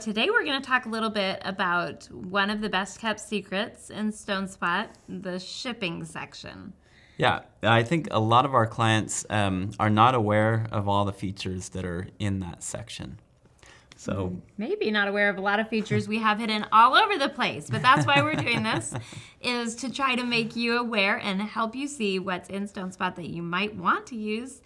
Today we're going to talk a little bit about one of the best kept secrets in StoneSpot, the shipping section. Yeah, I think a lot of our clients are not aware of all the features that are in that section. So Maybe not aware of a lot of features we have hidden all over the place, but that's why we're doing this, is to try to make you aware and help you see what's in StoneSpot that you might want to use,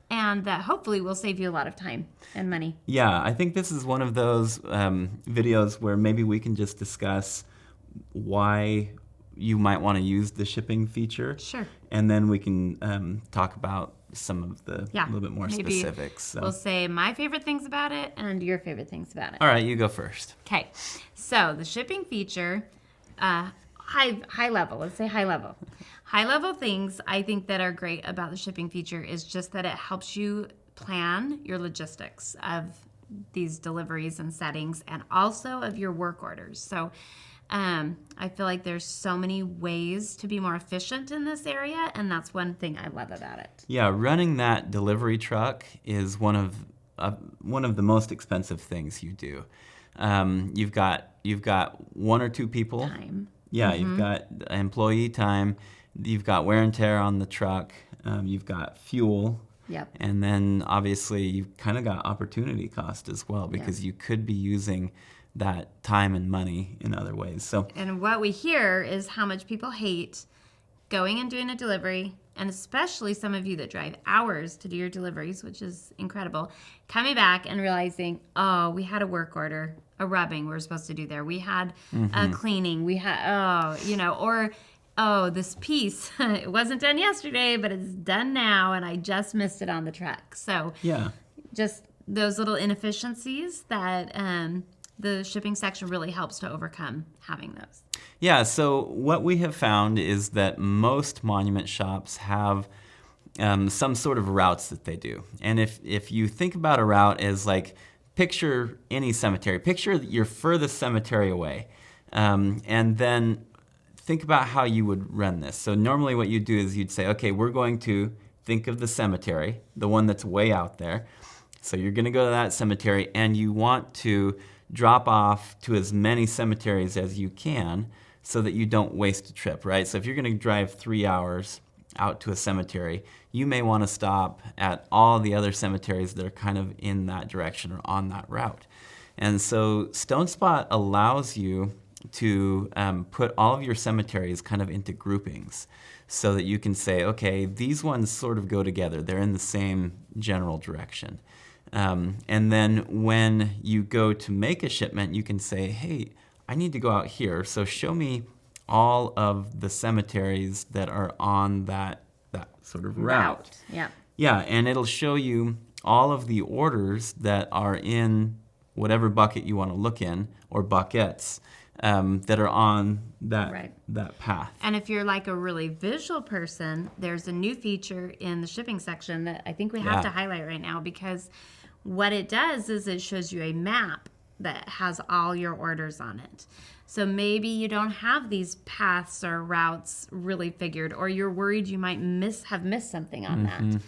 and that hopefully will save you a lot of time and money. yeah, I think this is one of those videos where maybe we can just discuss why you might want to use the shipping feature. Sure. And then we can talk about some of the Yeah, little bit more maybe specifics. So. We'll say my favorite things about it and your favorite things about it. All right, you go first. Okay, so the shipping feature, high level, let's say high level. High level things I think that are great about the shipping feature is just that it helps you plan your logistics of these deliveries and settings, and also of your work orders. So I feel like there's so many ways to be more efficient in this area, and that's one thing I love about it. Yeah, running that delivery truck is one of the most expensive things you do. You've got one or two people. Time. Yeah, you've got employee time. You've got wear and tear on the truck. You've got fuel. Yep. And then obviously you've kind of got opportunity cost as well, because you could be using that time and money in other ways. So, and what we hear is how much people hate going and doing a delivery, and especially some of you that drive hours to do your deliveries, which is incredible, coming back and realizing, oh, we had a work order, a rubbing we were supposed to do there. We had a cleaning. We had, oh, this piece, it wasn't done yesterday, but it's done now, and I just missed it on the truck. So yeah. just those little inefficiencies that the shipping section really helps to overcome having those. Yeah, so what we have found is that most monument shops have some sort of routes that they do. And if you think about a route as like, picture any cemetery, picture your furthest cemetery away, and then think about how you would run this. So normally what you'd do is you'd say, okay, we're going to think of the cemetery, the one that's way out there. So you're going to go to that cemetery, and you want to drop off to as many cemeteries as you can so that you don't waste a trip, right? So if you're going to drive 3 hours out to a cemetery, you may want to stop at all the other cemeteries that are kind of in that direction or on that route. And so StoneSpot allows you to put all of your cemeteries kind of into groupings so that you can say, okay, these ones sort of go together. They're in the same general direction. And then when you go to make a shipment, you can say, hey, I need to go out here, so show me all of the cemeteries that are on that sort of route. Yeah. Yeah, and it'll show you all of the orders that are in whatever bucket you want to look in, or buckets, that are on that path. And if you're like a really visual person, there's a new feature in the shipping section that I think we have to highlight right now, because what it does is it shows you a map that has all your orders on it. So maybe you don't have these paths or routes really figured, or you're worried you might have missed something on that.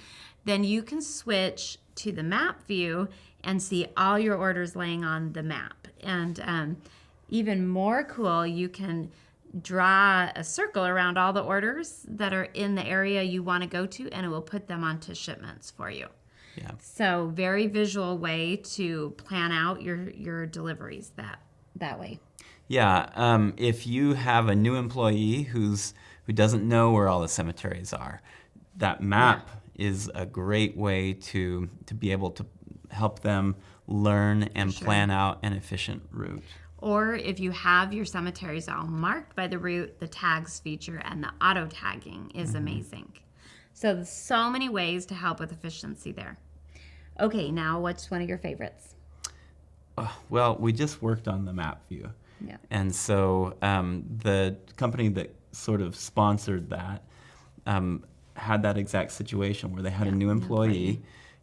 Then you can switch to the map view and see all your orders laying on the map. And even more cool, you can draw a circle around all the orders that are in the area you want to go to, and it will put them onto shipments for you. Yeah. So very visual way to plan out your deliveries that way. Yeah, if you have a new employee who doesn't know where all the cemeteries are, that map is a great way to be able to help them learn and plan out an efficient route. Or if you have your cemeteries all marked by the route, the tags feature and the auto tagging is amazing. So many ways to help with efficiency there. Okay, now what's one of your favorites? Well, we just worked on the map view. Yeah. And so the company that sort of sponsored that had that exact situation where they had a new employee,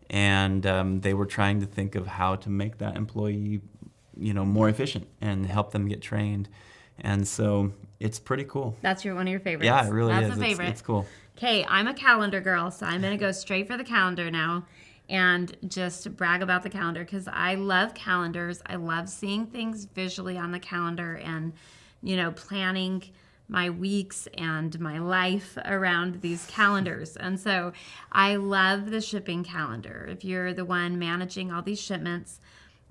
and they were trying to think of how to make that employee, more efficient and help them get trained. And so it's pretty cool. That's one of your favorites. Yeah, it really is. That's a favorite. It's cool. Okay, I'm a calendar girl, so I'm going to go straight for the calendar now. and just brag about the calendar because I love calendars. I love seeing things visually on the calendar and, planning my weeks and my life around these calendars. And so I love the shipping calendar. If you're the one managing all these shipments,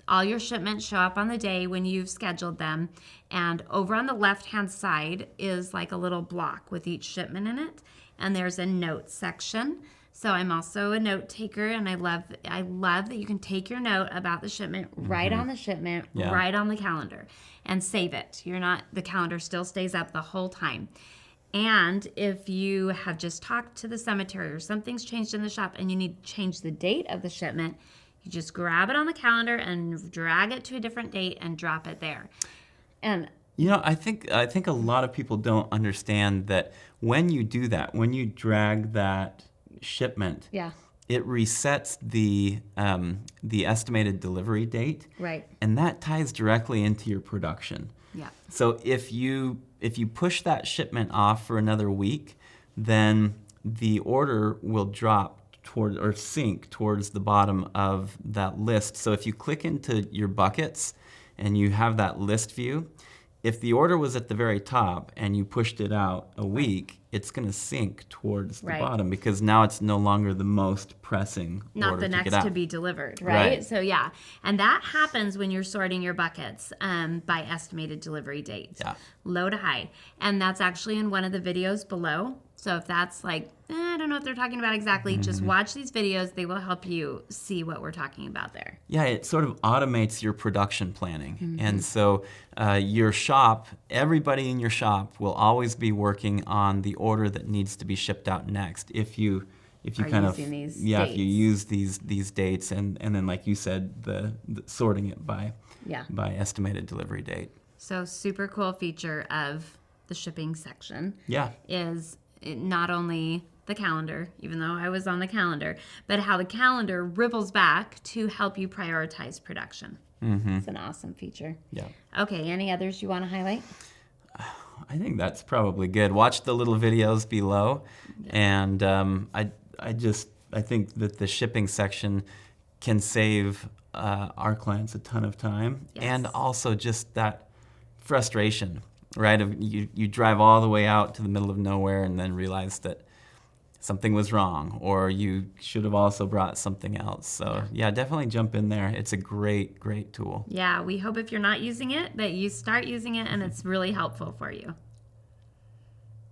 all your shipments show up on the day when you've scheduled them. And over on the left-hand side is like a little block with each shipment in it. And there's a notes section. So I'm also a note taker, and I love that you can take your note about the shipment right on the shipment, right on the calendar, and save it. The calendar still stays up the whole time. And if you have just talked to the cemetery or something's changed in the shop and you need to change the date of the shipment, you just grab it on the calendar and drag it to a different date and drop it there. And I think a lot of people don't understand that when you do that, when you drag that shipment, it resets the estimated delivery date, right, and that ties directly into your production. Yeah. So if you push that shipment off for another week, then the order will drop toward or sink towards the bottom of that list. So if you click into your buckets and you have that list view, if the order was at the very top and you pushed it out a week, it's going to sink towards the bottom because now it's no longer the most pressing not order the next to be delivered, right? So and that happens when you're sorting your buckets by estimated delivery date, low to high, and that's actually in one of the videos below. So if that's like, I don't know what they're talking about exactly, just watch these videos. They will help you see what we're talking about there. Yeah, it sort of automates your production planning. And so your shop, everybody in your shop will always be working on the order that needs to be shipped out next. If you kind of dates. if you use these dates and then like you said, the sorting it by estimated delivery date. So super cool feature of the shipping section is not only the calendar, even though I was on the calendar, but how the calendar ripples back to help you prioritize production. It's an awesome feature. Yeah. Okay, any others you want to highlight? I think that's probably good. Watch the little videos below, and I think that the shipping section can save our clients a ton of time, and also just that frustration, right? You drive all the way out to the middle of nowhere and then realize that something was wrong, or you should have also brought something else. So definitely jump in there. It's a great tool. Yeah, we hope if you're not using it that you start using it and it's really helpful for you.